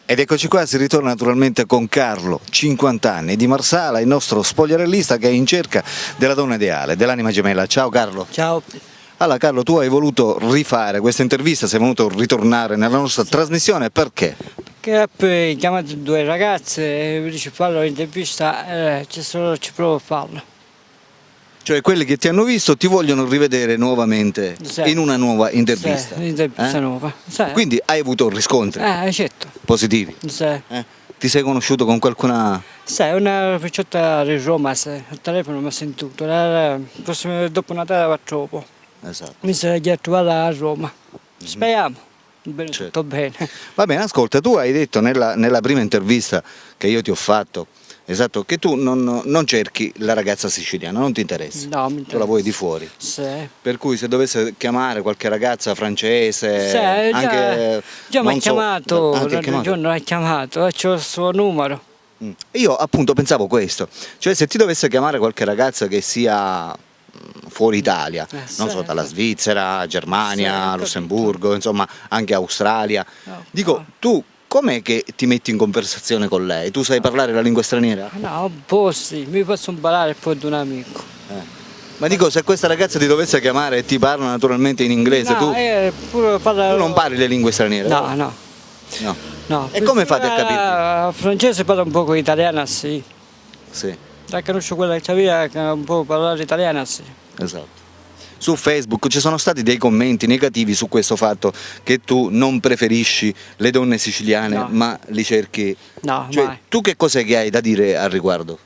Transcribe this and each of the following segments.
Ed eccoci qua, si ritorna naturalmente con Carlo, 50 anni, di Marsala, il nostro spogliarellista che è in cerca della donna ideale, dell'anima gemella. Ciao Carlo. Ciao. Allora Carlo, tu hai voluto rifare questa intervista, sei voluto ritornare nella nostra trasmissione, perché? Che poi chiamato due ragazze e mi dice fallo l'intervista, ci provo a farlo. Cioè quelli che ti hanno visto ti vogliono rivedere nuovamente Sì. in una nuova intervista. Sì, intervista nuova. Sì. Quindi hai avuto riscontri Certo. positivi. Sì. Ti sei conosciuto con qualcuna? Sì, una picciotta di Roma, sì. Al telefono mi ha sentito, dopo Natale va troppo. Esatto. Mi si è trovata a Roma. Speriamo. Bene, Certo. tutto bene. Va bene, ascolta, tu hai detto nella prima intervista che io ti ho fatto, esatto, che tu non cerchi la ragazza siciliana, non ti interessa, No, mi tu la interessa. vuoi di fuori. Sì. Per cui se dovesse chiamare qualche ragazza francese, Sì, anche già mi ha non so, chiamato, anche l'altro giorno mi ha chiamato, c'ho il suo numero. Io appunto pensavo questo, cioè se ti dovesse chiamare qualche ragazza che sia fuori Italia, non so, dalla Svizzera, Germania, Sì, Lussemburgo, insomma anche Australia, No, dico, tu com'è che ti metti in conversazione con lei? Tu sai parlare la lingua straniera? no, un po' sì, mi posso imparare poi di un amico. Ma dico, se questa ragazza ti dovesse chiamare e ti parla naturalmente in inglese, No, pure tu non parli le lingue straniere? No, no, No. no. E come fate a capirvi? Francese parla un po' italiana, sì. Sì, Da conosco quella che c'aveva che un po' parlare italiana, sì. esatto. Su Facebook ci sono stati dei commenti negativi su questo fatto che tu non preferisci le donne siciliane, No. ma li cerchi. No, Cioè, mai. tu che cos'è che hai da dire al riguardo?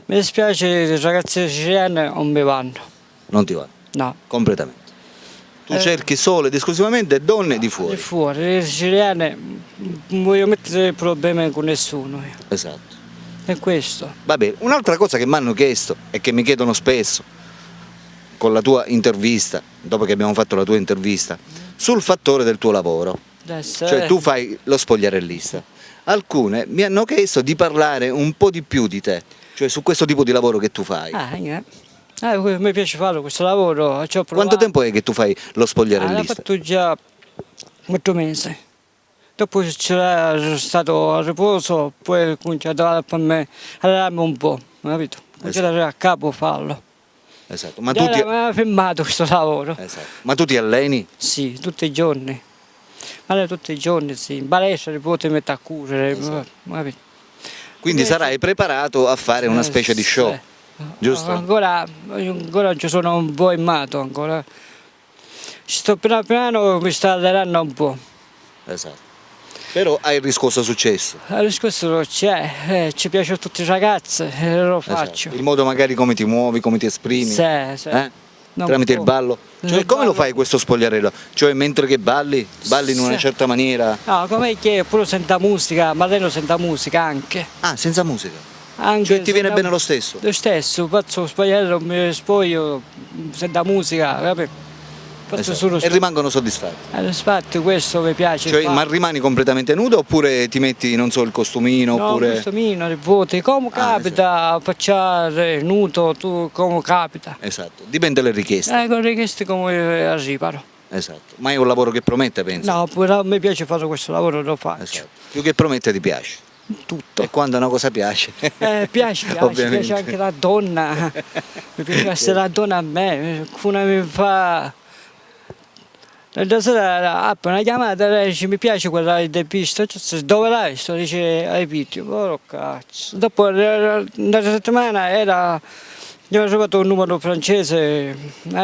Mi dispiace, le ragazze siciliane non mi vanno. Non ti va, No. completamente. Tu cerchi solo ed esclusivamente donne di Di fuori. fuori, le siciliane non voglio mettere problemi con nessuno. Esatto. È questo. Va bene, un'altra cosa che mi hanno chiesto e che mi chiedono spesso con la tua intervista, dopo che abbiamo fatto la tua intervista, sul fattore del tuo lavoro. Cioè tu fai lo spogliarellista. Alcune mi hanno chiesto di parlare un po' di più di te, cioè su questo tipo di lavoro che tu fai. Mi piace fare questo lavoro. Ci ho Quanto provato. tempo è che tu fai lo L'ho spogliarellista? fatto già 8 mesi. Dopo c'era stato a riposo, poi ho cominciato a farmi allenarmi un po', capito? Ho cominciato a capo a farlo. Esatto. Ma Già tu, ti... mi ha fermato questo lavoro. esatto. Ma tu ti alleni? Sì, tutti i giorni. Ma tutti i giorni, sì. In palestra poi ti metti a cucere, Esatto. capito? Quindi Invece- sarai preparato a fare una specie di show, sì. giusto? Ancora ci sono un po' in mato ancora. Ci sto piano piano, mi sto allenando un po'. Esatto. Però hai riscosso successo. La risposta c'è, ci piace a tutti i ragazzi, lo faccio. Esatto. Il modo magari come ti muovi, come ti esprimi. Sì, sì. Non Tramite il può. ballo. Cioè, Il come lo ballo- fai questo spogliarello? Cioè mentre che balli in una Sì. certa maniera? No, come che pure senta musica, ma lei non senta musica anche. Ah, senza musica. Anche Cioè ti viene senta- bene lo stesso? Lo stesso, faccio spogliarello, mi spoglio, senta musica, capito? Faccio Esatto. solo E rimangono soddisfatti. infatti questo mi piace. Cioè, fare. ma rimani completamente nudo oppure ti metti, non so, il costumino No, oppure... questo mino, le voti, come capita, facciare nudo, tu come capita. Esatto, dipende dalle richieste. Con richieste come arrivano. Esatto. Ma è un lavoro che promette, penso. No, però mi piace fare questo lavoro, lo faccio. Esatto. Più che promette ti piace. Tutto. E quando una cosa piace. Piace, Ovviamente. piace anche la donna. Mi piace essere la donna a me. Una mi fa. L'altra sera appena chiamata lei dice mi piace quella intervista, dove l'hai? Sto dice ai video, oh cazzo. Dopo una settimana era. Gli avevo trovato un numero francese,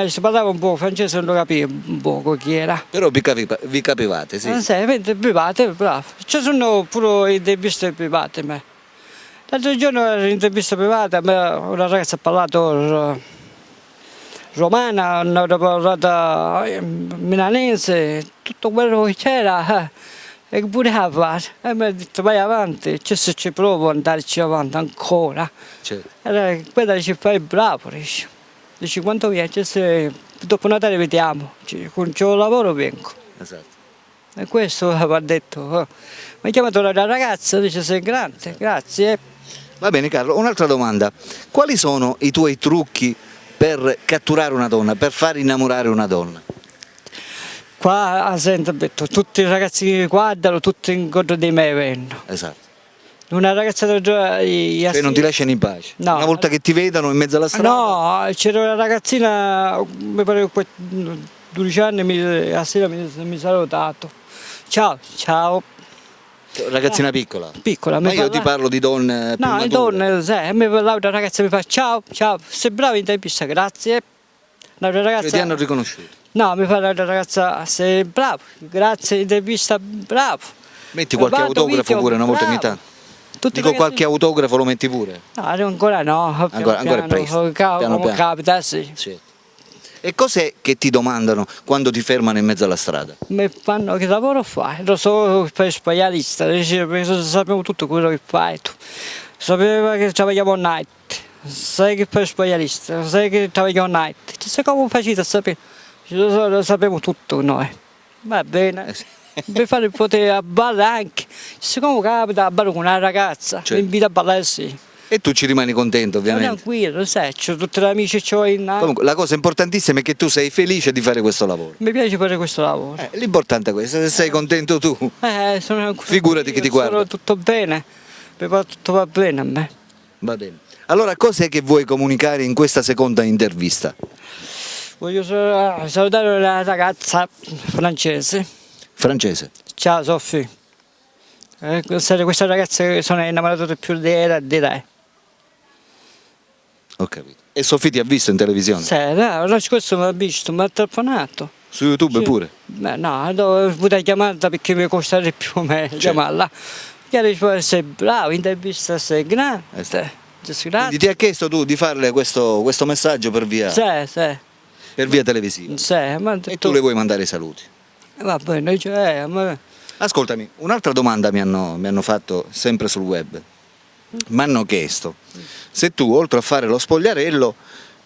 si parlava un po' francese, non lo capivo un po' chi era. Però vi capivate, sì. Sì, private, bravo. Ci sono pure interviste private. L'altro giorno era un'intervista privata, una ragazza ha parlato romana, una parlata milanese, tutto quello che c'era. E che pure a fare? E mi ha detto vai avanti, se ci provo ad andarci avanti ancora. Certo. Allora, quella dice fai bravo, dice quanto viene, se dopo Natale vediamo, con il lavoro vengo. Esatto. E questo mi ha detto, mi ha chiamato la ragazza, dice sei grande, grazie. Va bene Carlo, un'altra domanda. Quali sono i tuoi trucchi per catturare una donna, per far innamorare una donna? Qua sento, tutti i ragazzi che mi guardano, tutti incontro di me vengono. Esatto. Una ragazza da Cioè non ti lasciano in pace. No. Una volta che ti vedono in mezzo alla strada. No, c'era una ragazzina, mi pare che 12 anni, a sera mi ha salutato. Ciao, ciao. Ragazzina piccola. Piccola. Ma io ti parlo di donne più no, mature. donne, sai, mi parlava una ragazza mi fa ciao, ciao, sei brava in intervista, grazie. Una ragazza, Cioè, ti hanno riconosciuto. No, mi fa una ragazza, sei bravo, grazie, intervista, bravo. Metti qualche autografo pure una volta ogni tanto. Dico qualche autografo lo metti pure? No, ancora no. Ancora è presto. Piano piano. Capita, sì. E cos'è che ti domandano quando ti fermano in mezzo alla strada? Mi fanno che lavoro fai? Lo so, fai spaglialista, sappiamo tutto quello che fai tu. Sapeva che lavoriamo night, sai che fai spaglialista, sai che lavoriamo night. Sai come facete a sapere? Lo sappiamo tutto noi. Va bene. Per fare il potere a ballare anche. Siccome capita a ballare con una ragazza, mi invita a ballare sì. E tu ci rimani contento, ovviamente. Tranquillo, sai, c'ho tutti gli amici che ho in Comunque, la cosa importantissima è che tu sei felice di fare questo lavoro. Mi piace fare questo lavoro. L'importante è questo, se sei contento tu. Figurati che ti guarda. Sono tutto bene, tutto va bene a me. Va bene. Allora, cos'è che vuoi comunicare in questa seconda intervista? Voglio salutare una ragazza francese. Francese? Ciao Sofì. Questa ragazza che sono innamorato più di lei. Ho capito. E Sofì ti ha visto in televisione? Sì, l'anno scorso mi ha visto, mi ha telefonato. Su YouTube sì. Pure? Beh, no, ho potuto chiamarla perché mi costa di più a me chiamarla. E dice, sei bravo, intervista sei grande. Quindi ti ha chiesto tu di farle questo messaggio per via? Sì, sì. Per via televisiva? Sì, e tu le vuoi mandare i saluti? Va bene, cioè, Ascoltami, un'altra domanda mi hanno fatto sempre sul web. Mi hanno chiesto se tu, oltre a fare lo spogliarello,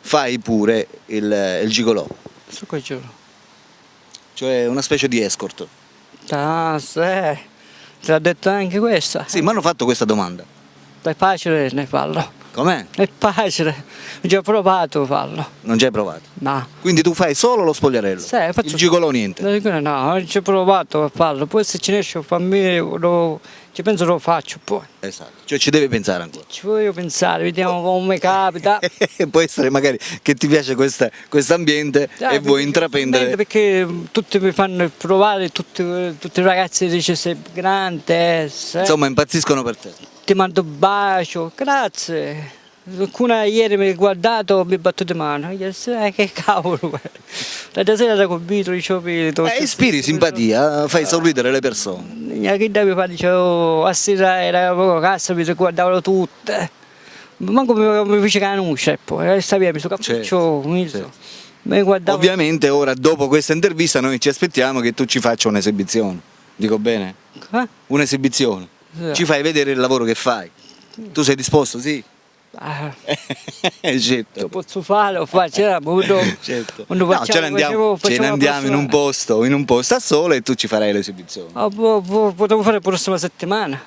fai pure il gigolò. Su che giro? Cioè una specie di escort. Ah, sì. Ti ha detto anche questa? Sì, mi hanno fatto questa domanda. È facile ne farlo. Com'è? È facile, non ci ho provato a farlo. Non ci hai provato? No. Quindi tu fai solo lo spogliarello? Sì, faccio... Il gigolò niente? No, non ci ho provato a farlo, poi se ce ne esce a me, ci penso lo faccio poi. Esatto, cioè ci devi pensare ancora. Ci voglio pensare, vediamo come capita. Può essere magari che ti piace questo ambiente e vuoi intraprendere. Perché tutti mi fanno provare, tutti i ragazzi dicono sei grande. Insomma impazziscono per te. Ti mando un bacio, grazie. Qualcuna ieri mi ha guardato e mi ha battuto di mano. Io che cavolo. La sera da convinto, dicevo. Ispiri simpatia, fai sorridere le persone. Che da mi fa, dicevo, a sera era poco cassa, mi guardavano tutte. Manco mi fece canuccia, poi sta mi sono cappuccio. Ovviamente ora dopo questa intervista noi ci aspettiamo che tu ci faccia un'esibizione. Dico bene? Un'esibizione. Ci fai vedere il lavoro che fai. Tu sei disposto, sì? Certo. Lo posso fare, lo faccio. Certo. No, ce ne andiamo in un posto a solo e tu ci farai l'esibizione. Potremmo fare la prossima settimana.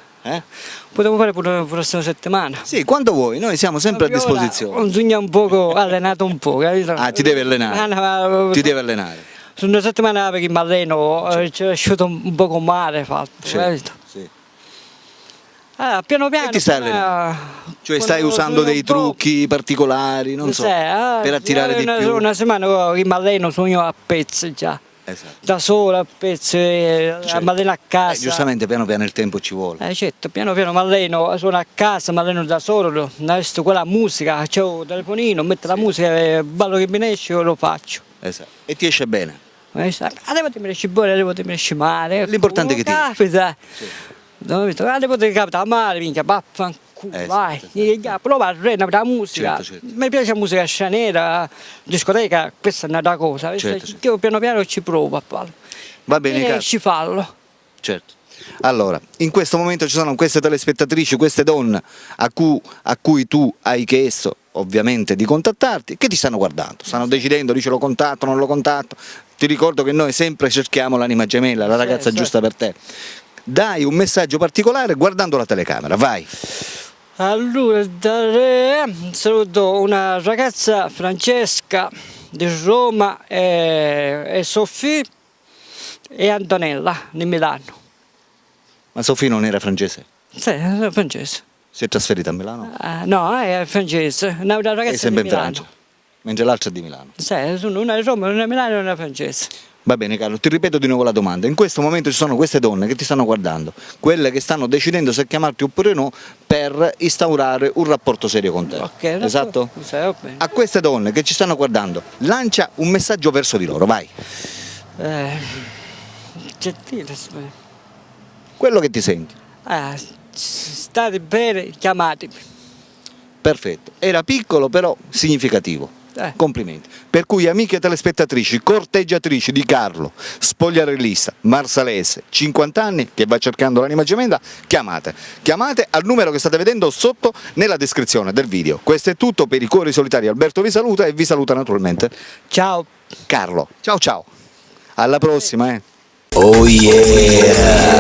Potremmo fare la prossima settimana. Sì, quando vuoi, noi siamo sempre a disposizione. Ho sognato un poco, allenato un po'. Ti devi allenare. Ti devi allenare. Su una settimana perché mi alleno, ci è uscito un po' con mare fatto. Certo, sì. Piano piano. E ti stai allenando? Cioè stai usando dei trucchi particolari, non so, per attirare di più? Una settimana che mi alleno sogno a pezzi già. Esatto. Da sola, a pezzi, mi alleno a casa. Giustamente piano piano il tempo ci vuole. Certo, piano piano mi alleno, sono a casa, mi alleno da solo, adesso quella musica, c'ho il telefonino, metto la musica, ballo che mi esce, lo faccio. Esatto. E ti esce bene? Devo mi esce buono, devo mi esce male. L'importante è che ti capita. Devo capita male, minchia, vaffanculo, vai. Prova a rendere la musica. Mi piace la musica scianera, discoteca, questa è una cosa. Io piano piano ci provo a farlo. Va bene, e ci fallo. Certo. Allora, in questo momento ci sono queste telespettatrici, queste donne a cui tu hai chiesto ovviamente di contattarti, che ti stanno guardando, stanno decidendo, dice lo contatto, non lo contatto. Ti ricordo che noi sempre cerchiamo l'anima gemella, la ragazza giusta per te. Dai un messaggio particolare guardando la telecamera, vai. Allora, saluto una ragazza Francesca di Roma e Sofì e Antonella di Milano. Ma Sofì non era francese? Sì, è francese. Si è trasferita a Milano? No, è francese, una È ragazza sempre di in Milano. Francia, mentre l'altra è di Milano. Sì, sono una di Roma, una di Milano e una francese. Va bene Carlo, ti ripeto di nuovo la domanda. In questo momento ci sono queste donne che ti stanno guardando, quelle che stanno decidendo se chiamarti oppure no per instaurare un rapporto serio con te. Ok, esatto? Sì, va bene. A queste donne che ci stanno guardando, lancia un messaggio verso di loro, vai. Gentile, Quello che ti senti. state bene, chiamatemi. Perfetto. Era piccolo però significativo. Complimenti. Per cui amiche telespettatrici, corteggiatrici di Carlo, spogliarellista, marsalese, 50 anni, che va cercando l'anima gemella, chiamate al numero che state vedendo sotto nella descrizione del video. Questo è tutto per i Cuori Solitari. Alberto vi saluta e vi saluta naturalmente Ciao. Carlo. Ciao ciao. Alla prossima. Oh yeah!